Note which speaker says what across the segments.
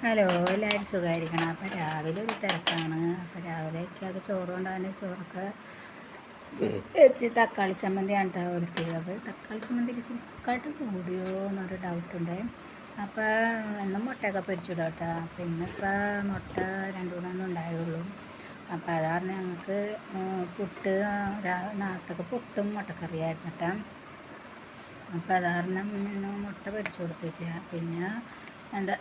Speaker 1: Hello, എല്ലാവരും സുഖമായിരിക്കണം. അപ്പോൾ രാവിലെ ഒരു തിരക്കാണ്. അപ്പോൾ രാവിലേക്കൊക്കെ ചോറ് കൊണ്ടാണ്. ചോറൊക്കെ വെച്ച് തക്കാളി ചമ്മന്തിയാണ് കേട്ടോ ഒലുത്തിയത്. അപ്പോൾ തക്കാളി ചമ്മന്തി ഇച്ചിരി കട്ട് കൂടിയോ എന്നൊരു ഡൗട്ടുണ്ട്. അപ്പോൾ എന്നും മുട്ടയൊക്കെ പൊരിച്ചിടും കേട്ടോ. പിന്നെ ഇപ്പോൾ മുട്ട 2-3 ഉണ്ടായുള്ളൂ. അപ്പോൾ അത് കാരണം ഞങ്ങൾക്ക് പുട്ട് നാസ്തക്ക് പുട്ടും മുട്ടക്കറിയായിരുന്നു കേട്ടോ. അപ്പോൾ അത് കാരണം ഇന്ന് മുട്ട പൊരിച്ചു കൊടുത്തിട്ടില്ല. പിന്നെ എന്താ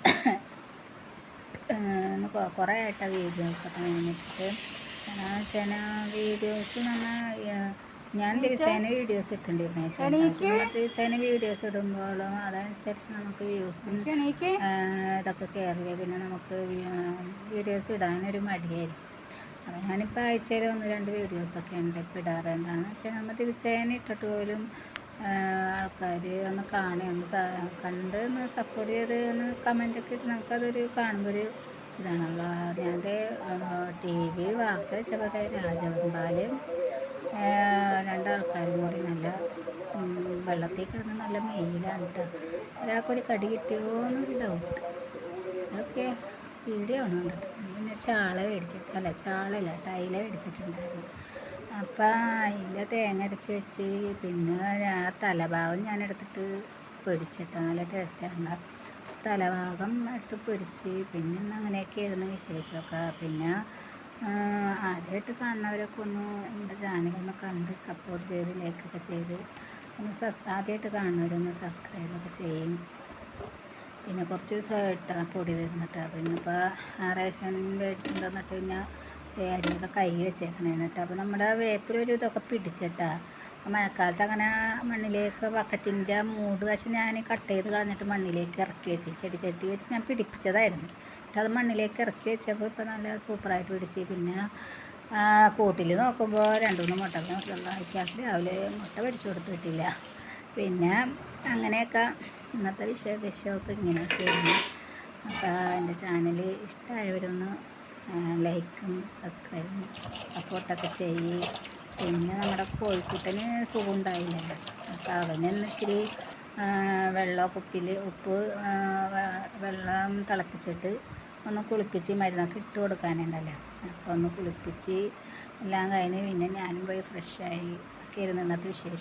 Speaker 1: കുറേ ആയിട്ട് വീഡിയോസൊക്കെ കഴിഞ്ഞിട്ട് എന്നാന്ന് വെച്ചാൽ വീഡിയോസ് ഞാൻ ദിവസേന വീഡിയോസ് ഇട്ടുകൊണ്ടിരുന്നത്. ദിവസേന വീഡിയോസ് ഇടുമ്പോഴും അതനുസരിച്ച് നമുക്ക് വ്യൂസും ഇതൊക്കെ കയറില്ല. പിന്നെ നമുക്ക് വീഡിയോസ് ഇടാനൊരു മടിയായിരിക്കും. അപ്പോൾ ഞാനിപ്പോൾ ആഴ്ചയിൽ 1-2 വീഡിയോസൊക്കെ ഉണ്ട് ഇപ്പോൾ ഇടാറ്. എന്താണെന്ന് വെച്ചാൽ നമ്മൾ ദിവസേന ഇട്ടിട്ട് പോലും ആൾക്കാർ ഒന്ന് കാണുക, കണ്ട് ഒന്ന് സപ്പോർട്ട് ചെയ്ത് ഒന്ന് കമൻറ്റൊക്കെ ഇട്ട് നമുക്കതൊരു കാണുമ്പോൾ ഒരു ഇതാണല്ലോ. ഞാൻ TV വാർത്ത വെച്ചപ്പോൾ രാജവെമ്പാലും 2 ആൾക്കാരും കൂടി നല്ല വെള്ളത്തിൽ കിടന്ന് നല്ല മെയിലാണ് കേട്ടോ. ഒരാൾക്കൊരു കടി കിട്ടിയോ എന്നൊരു ഡൗട്ട്. അതൊക്കെ വീഡിയോ ആണ് കണ്ടിട്ട്. പിന്നെ ചാളയില്ല ടൈല മേടിച്ചിട്ടുണ്ടായിരുന്നു. അപ്പം അതിൽ തേങ്ങ അരച്ച് വെച്ച് പിന്നെ തലഭാഗം ഞാൻ എടുത്തിട്ട് പൊരിച്ചിട്ട് നല്ല ടേസ്റ്റാണ്. തലഭാഗം എടുത്ത് പൊരിച്ച് പിന്നെ അങ്ങനെയൊക്കെ ആയിരുന്നു വിശേഷമൊക്കെ. പിന്നെ ആദ്യമായിട്ട് കാണുന്നവരൊക്കെ ഒന്ന് എൻ്റെ ചാനലൊന്ന് കണ്ട് സപ്പോർട്ട് ചെയ്ത് ലൈക്കൊക്കെ ചെയ്ത് ആദ്യമായിട്ട് കാണുന്നവരൊന്ന് സബ്സ്ക്രൈബൊക്കെ ചെയ്യും. പിന്നെ കുറച്ച് ദിവസമായിട്ട് പൊടി തരുന്നിട്ട്. പിന്നെ ഇപ്പോൾ റേഷൻ മേടിച്ചിട്ട് തന്നിട്ട് പിന്നെ അരിയൊക്കെ കൈ വെച്ചേക്കണേന് കേട്ടോ. അപ്പോൾ നമ്മുടെ വേപ്പിലൊരു ഇതൊക്കെ പിടിച്ചിട്ടാ. മഴക്കാലത്ത് അങ്ങനെ മണ്ണിലേക്ക് ബക്കറ്റിൻ്റെ മൂട് വശം ഞാൻ കട്ട് ചെയ്ത് കളഞ്ഞിട്ട് മണ്ണിലേക്ക് ഇറക്കി വെച്ച് ചെടി വെച്ച് ഞാൻ പിടിപ്പിച്ചതായിരുന്നു. എന്നിട്ട് അത് മണ്ണിലേക്ക് ഇറക്കി വെച്ചപ്പോൾ ഇപ്പോൾ നല്ല സൂപ്പറായിട്ട് പിടിച്ച്. പിന്നെ കൂട്ടിൽ നോക്കുമ്പോൾ 2-3 മുട്ട രാവിലെ മുട്ട പൊരിച്ചു കൊടുത്തിട്ടില്ല. പിന്നെ അങ്ങനെയൊക്കെ ഇന്നത്തെ വിശേഷമൊക്കെ ഇങ്ങനെയൊക്കെയായിരുന്നു. അപ്പോൾ എൻ്റെ ചാനൽ ഇഷ്ടമായവരൊന്ന് ലൈക്കും സബ്സ്ക്രൈബും സപ്പോർട്ടൊക്കെ ചെയ്യും. പിന്നെ നമ്മുടെ കോഴിക്കുട്ടന് സുഖം ഉണ്ടായില്ലല്ലോ. അപ്പോൾ അവനൊന്ന് ഇച്ചിരി കുപ്പിയിൽ വെള്ളം തിളപ്പിച്ചിട്ട് ഒന്ന് കുളിപ്പിച്ച് മരുന്നൊക്കെ ഇട്ട് കൊടുക്കാനുണ്ടല്ലോ. അപ്പോൾ ഒന്ന് കുളിപ്പിച്ച് എല്ലാം കഴിഞ്ഞ് പിന്നെ ഞാനും പോയി ഫ്രഷായി. ഒക്കെ ആയിരുന്നു ഇന്നത്തെ വിശേഷം.